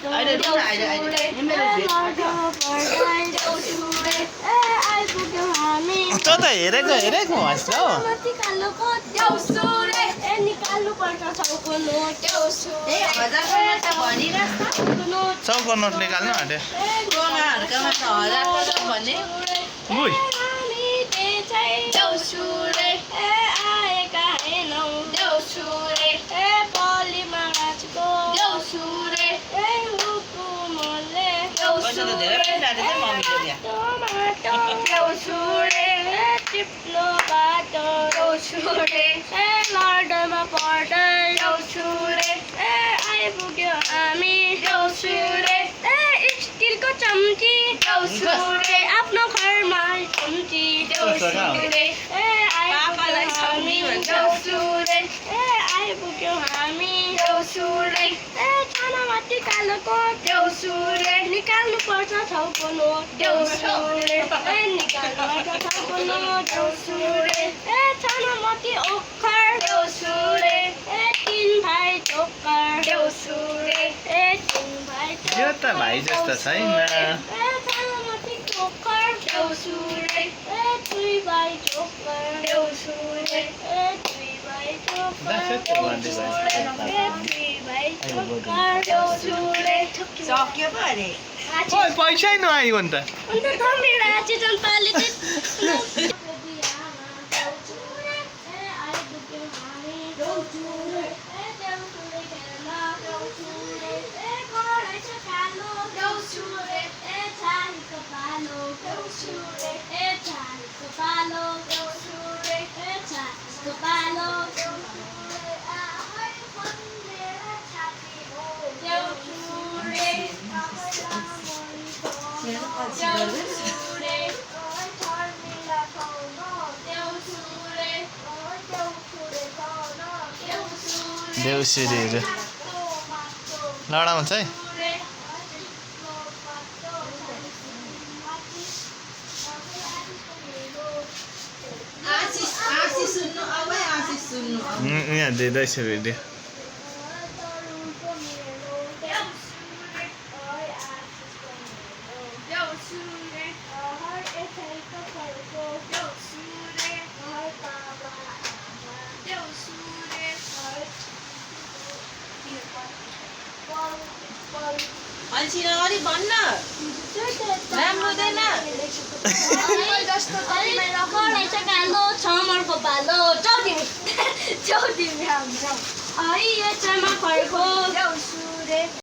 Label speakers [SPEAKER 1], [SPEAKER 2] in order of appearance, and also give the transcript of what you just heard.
[SPEAKER 1] अहिले रुम अहिले
[SPEAKER 2] आइपुग्यौँ हामी
[SPEAKER 3] त हेरेको हेरेको हाँस्छ हौ
[SPEAKER 2] कालोको देउसुरे निकाल्नु पर्छ छौको नोट देउसुरे
[SPEAKER 1] 1000 त भनिरहेछ
[SPEAKER 3] चौको नोट निकाल्नु आँट्यो
[SPEAKER 1] कोनाहरुकोमा त 1000 त भन्ने
[SPEAKER 3] उइ
[SPEAKER 2] देउसुरे आएका हेनौ देउसुरे बलिमा नाचको देउसुरे हुकुमले
[SPEAKER 1] पैसा त धेरै पैसा दिन्छ मम्मीले त्यहाँ
[SPEAKER 2] देउसुरे टिप्लो बाटो देउसुरे लड्डामा पर्दै देउसुरे आइपुग्यो हामी देउसुरे स्टिलको चम्ची देउसुरे आफ्नो घरमा चम्ची देउसुरे
[SPEAKER 1] पापालाई छाउनी भन्छ
[SPEAKER 2] देउसुरे आइपुग्यो हामी देउसुरे छानामाथि कालोको देउसुरे निकाल्नु पर्छ छौको नोट देउसुरे निकाल्नु पर्छ छौको नोट देउसुरे छानामाथि ओखर देउसुरे 3 भाइ चोकर देउसुरे 3 भाइ
[SPEAKER 3] यो त भाइ जस्तो छैन
[SPEAKER 2] छानामाथि चोकर देउसुरे 2 भाइ चोकर देउसुरे 2 भाइ चोकर
[SPEAKER 1] सक्यो पो अरे
[SPEAKER 3] ओइ पैसै नआयो नि त
[SPEAKER 2] अन्त मेरो आची चम्पाले
[SPEAKER 3] देउसिरेहरू लडाउँछ है
[SPEAKER 1] आशिष सुन्नु अब आशिष सुन्नु
[SPEAKER 3] यहाँ दिँदैछ भिडियो
[SPEAKER 1] अल्छी नगरी भन्न राम्रो हुँदैन
[SPEAKER 2] कालो छमरको बालो चौतिमी हाम्रो फर्को